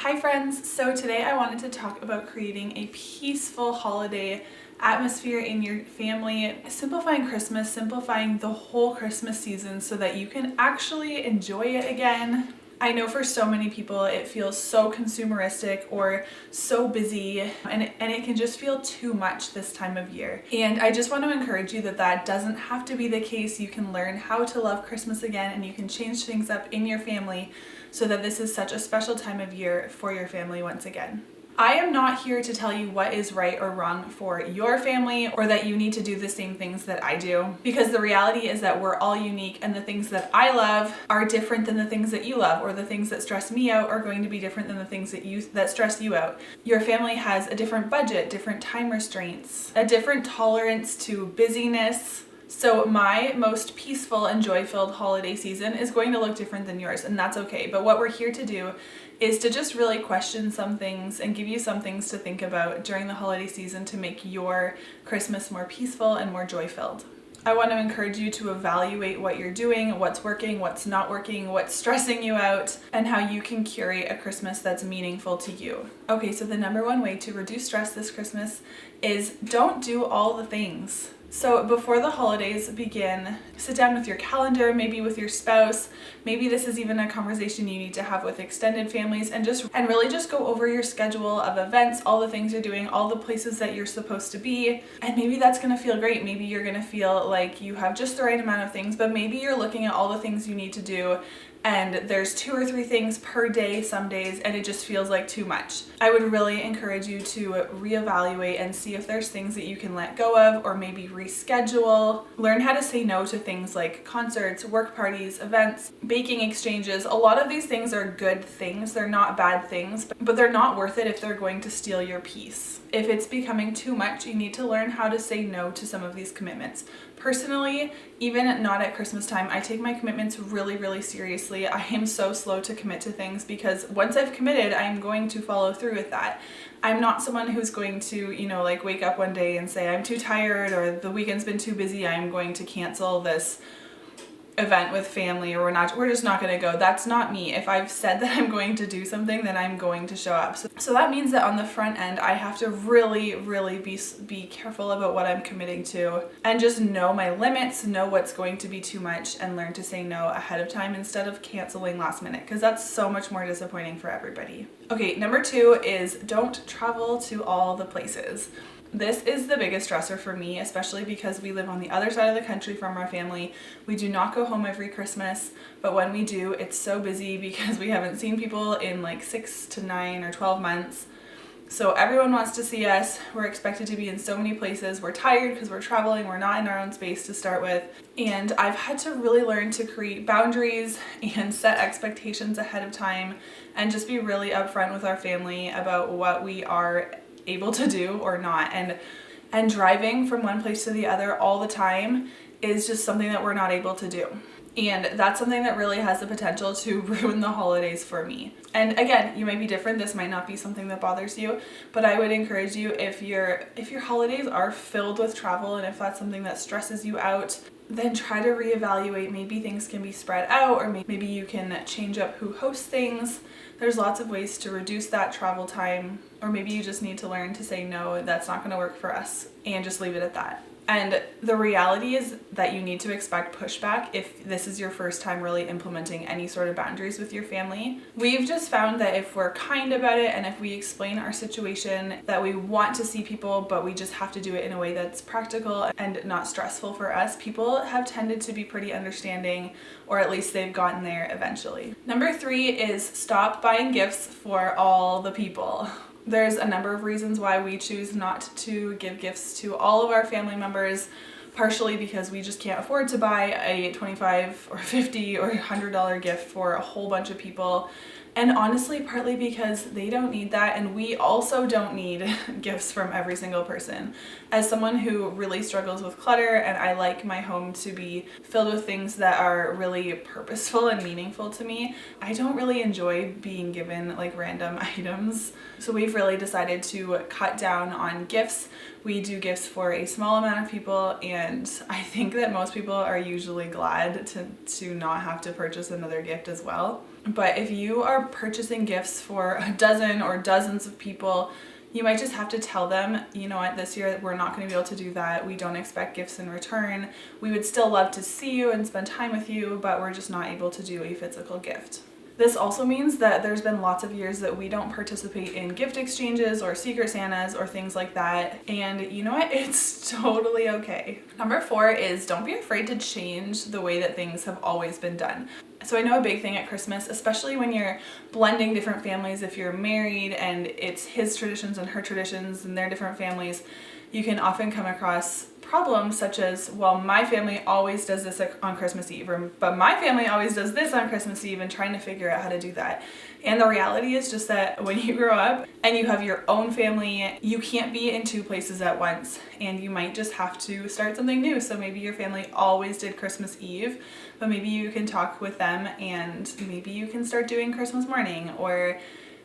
Hi friends, so today I wanted to talk about creating a peaceful holiday atmosphere in your family, simplifying Christmas, simplifying the whole Christmas season so that you can actually enjoy it again. I know for so many people it feels so consumeristic or so busy and it can just feel too much this time of year. And I just want to encourage you that that doesn't have to be the case. You can learn how to love Christmas again and you can change things up in your family so that this is such a special time of year for your family once again. I am not here to tell you what is right or wrong for your family or that you need to do the same things that I do, because the reality is that we're all unique and the things that I love are different than the things that you love, or the things that stress me out are going to be different than the things that stress you out. Your family has a different budget, different time restraints, a different tolerance to busyness. So my most peaceful and joy-filled holiday season is going to look different than yours, and that's okay. But what we're here to do is to just really question some things and give you some things to think about during the holiday season to make your Christmas more peaceful and more joy-filled. I want to encourage you to evaluate what you're doing, what's working, what's not working, what's stressing you out, and how you can curate a Christmas that's meaningful to you. Okay, so the number one way to reduce stress this Christmas is don't do all the things. So before the holidays begin, sit down with your calendar, maybe with your spouse. Maybe this is even a conversation you need to have with extended families, and really just go over your schedule of events, all the things you're doing, all the places that you're supposed to be. And maybe that's going to feel great. Maybe you're going to feel like you have just the right amount of things, but maybe you're looking at all the things you need to do and there's 2 or 3 things per day some days and it just feels like too much. I would really encourage you to reevaluate and see if there's things that you can let go of or maybe reschedule. Learn how to say no to things like concerts, work parties, events, baking exchanges. A lot of these things are good things. They're not bad things, but they're not worth it if they're going to steal your peace. If it's becoming too much, you need to learn how to say no to some of these commitments. Personally, even not at Christmas time, I take my commitments really, really seriously. I am so slow to commit to things because once I've committed, I'm going to follow through with that. I'm not someone who's going to, wake up one day and say, I'm too tired or the weekend's been too busy, I'm going to cancel this event with family, or we're just not going to go. That's not me. If I've said that I'm going to do something, then I'm going to show up. So that means that on the front end, I have to really, really be careful about what I'm committing to and just know my limits, know what's going to be too much, and learn to say no ahead of time instead of canceling last minute, because that's so much more disappointing for everybody. Okay, number 2 is don't travel to all the places. This is the biggest stressor for me, especially because we live on the other side of the country from our family. We do not go home every Christmas, but when we do, it's so busy because we haven't seen people in like 6 to 9 or 12 months. So everyone wants to see us. We're expected to be in so many places. We're tired because we're traveling. We're not in our own space to start with. And I've had to really learn to create boundaries and set expectations ahead of time and just be really upfront with our family about what we are able to do or not. And driving from one place to the other all the time is just something that we're not able to do. And that's something that really has the potential to ruin the holidays for me. And again, you might be different. This might not be something that bothers you, but I would encourage you, if your holidays are filled with travel and if that's something that stresses you out, then try to reevaluate. Maybe things can be spread out, or maybe you can change up who hosts things. There's lots of ways to reduce that travel time, or maybe you just need to learn to say no, that's not going to work for us, and just leave it at that. And the reality is that you need to expect pushback if this is your first time really implementing any sort of boundaries with your family. We've just found that if we're kind about it and if we explain our situation, that we want to see people, but we just have to do it in a way that's practical and not stressful for us, people have tended to be pretty understanding, or at least they've gotten there eventually. Number 3 is stop buying gifts for all the people. There's a number of reasons why we choose not to give gifts to all of our family members, partially because we just can't afford to buy a $25 or $50 or $100 gift for a whole bunch of people. And honestly, partly because they don't need that, and we also don't need gifts from every single person. As someone who really struggles with clutter, and I like my home to be filled with things that are really purposeful and meaningful to me, I don't really enjoy being given like random items. So we've really decided to cut down on gifts. We do gifts for a small amount of people, and I think that most people are usually glad to not have to purchase another gift as well. But if you are purchasing gifts for a dozen or dozens of people, you might just have to tell them, you know what, this year we're not going to be able to do that. We don't expect gifts in return. We would still love to see you and spend time with you, but we're just not able to do a physical gift. This also means that there's been lots of years that we don't participate in gift exchanges or Secret Santas or things like that. And you know what? It's totally okay. Number 4 is don't be afraid to change the way that things have always been done. So I know a big thing at Christmas, especially when you're blending different families, if you're married and it's his traditions and her traditions and their different families, you can often come across problems such as, well, my family always does this on Christmas Eve, but my family always does this on Christmas Eve, and trying to figure out how to do that. And the reality is just that when you grow up and you have your own family, you can't be in 2 places at once, and you might just have to start something new. So maybe your family always did Christmas Eve, but maybe you can talk with them and maybe you can start doing Christmas morning or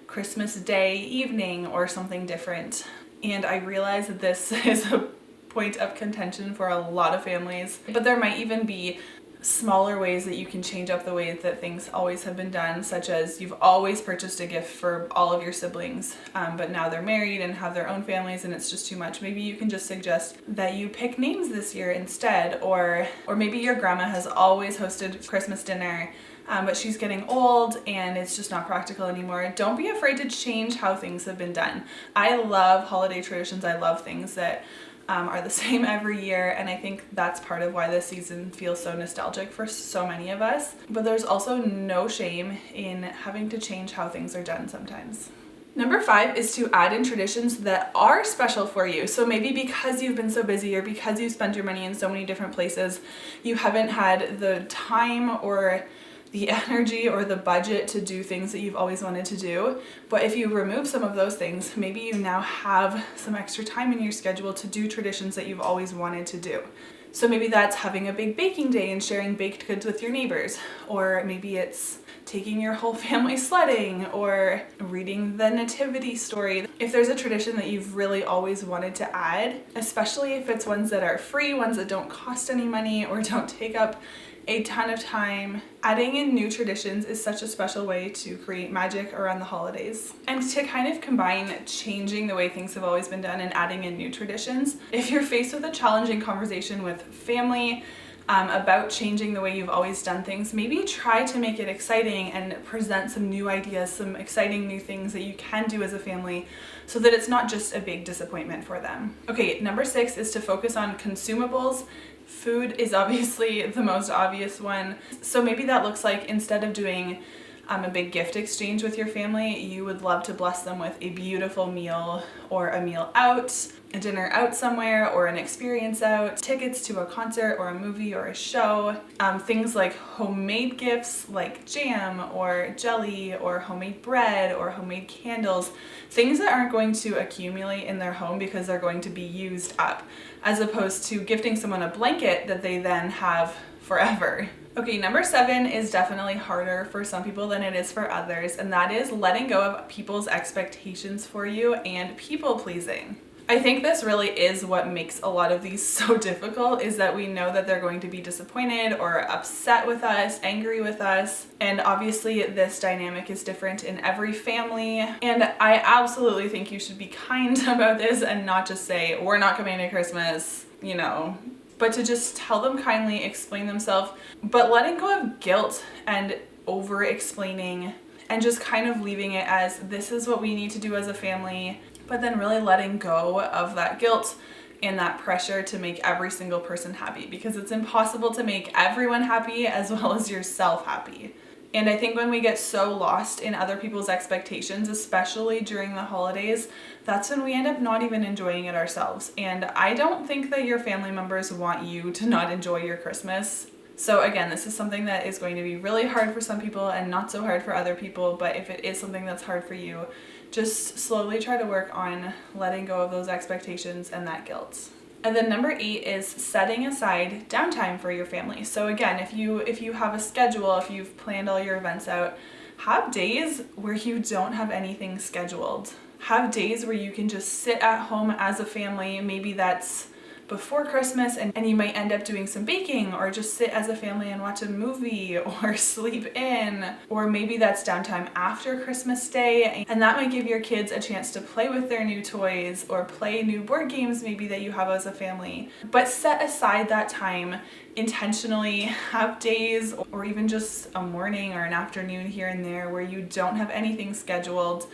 Christmas Day evening or something different. And I realize that this is a point of contention for a lot of families, but there might even be smaller ways that you can change up the way that things always have been done, such as you've always purchased a gift for all of your siblings, but now they're married and have their own families and it's just too much. Maybe you can just suggest that you pick names this year instead, or maybe your grandma has always hosted Christmas dinner, but she's getting old and it's just not practical anymore. Don't be afraid to change how things have been done. I love holiday traditions. I love things that are the same every year, and I think that's part of why this season feels so nostalgic for so many of us. But there's also no shame in having to change how things are done sometimes. Number 5 is to add in traditions that are special for you. So maybe because you've been so busy or because you spent your money in so many different places, you haven't had the time or the energy or the budget to do things that you've always wanted to do. But if you remove some of those things, maybe you now have some extra time in your schedule to do traditions that you've always wanted to do. So maybe that's having a big baking day and sharing baked goods with your neighbors, or maybe it's taking your whole family sledding or reading the nativity story. If there's a tradition that you've really always wanted to add, especially if it's ones that are free, ones that don't cost any money or don't take up a ton of time, adding in new traditions is such a special way to create magic around the holidays. And to kind of combine changing the way things have always been done and adding in new traditions, if you're faced with a challenging conversation with family about changing the way you've always done things, maybe try to make it exciting and present some new ideas, some exciting new things that you can do as a family so that it's not just a big disappointment for them. Okay, number 6 is to focus on consumables. Food is obviously the most obvious one. So maybe that looks like instead of doing a big gift exchange with your family, you would love to bless them with a beautiful meal or a meal out, a dinner out somewhere, or an experience out, tickets to a concert or a movie or a show. Things like homemade gifts like jam or jelly or homemade bread or homemade candles, things that aren't going to accumulate in their home because they're going to be used up, as opposed to gifting someone a blanket that they then have forever. Okay, number 7 is definitely harder for some people than it is for others, and that is letting go of people's expectations for you and people pleasing. I think this really is what makes a lot of these so difficult, is that we know that they're going to be disappointed or upset with us, angry with us, and obviously this dynamic is different in every family, and I absolutely think you should be kind about this and not just say, we're not coming to Christmas, you know, but to just tell them kindly, explain themselves, but letting go of guilt and over explaining and just kind of leaving it as this is what we need to do as a family, but then really letting go of that guilt and that pressure to make every single person happy, because it's impossible to make everyone happy as well as yourself happy. And I think when we get so lost in other people's expectations, especially during the holidays, that's when we end up not even enjoying it ourselves. And I don't think that your family members want you to not enjoy your Christmas. So again, this is something that is going to be really hard for some people and not so hard for other people. But if it is something that's hard for you, just slowly try to work on letting go of those expectations and that guilt. And then number 8 is setting aside downtime for your family. So again, if you have a schedule, if you've planned all your events out, have days where you don't have anything scheduled. Have days where you can just sit at home as a family. Maybe that's before Christmas, and you might end up doing some baking or just sit as a family and watch a movie or sleep in, or maybe that's downtime after Christmas Day, and that might give your kids a chance to play with their new toys or play new board games maybe that you have as a family. But set aside that time intentionally, have days or even just a morning or an afternoon here and there where you don't have anything scheduled.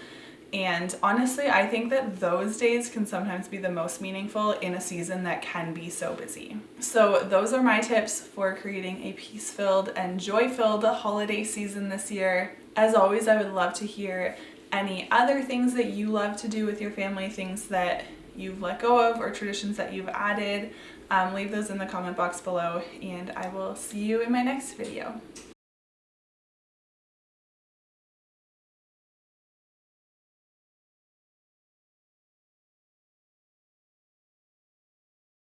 And honestly, I think that those days can sometimes be the most meaningful in a season that can be so busy. So those are my tips for creating a peace-filled and joy-filled holiday season this year. As always, I would love to hear any other things that you love to do with your family, things that you've let go of or traditions that you've added. Leave those in the comment box below, and I will see you in my next video.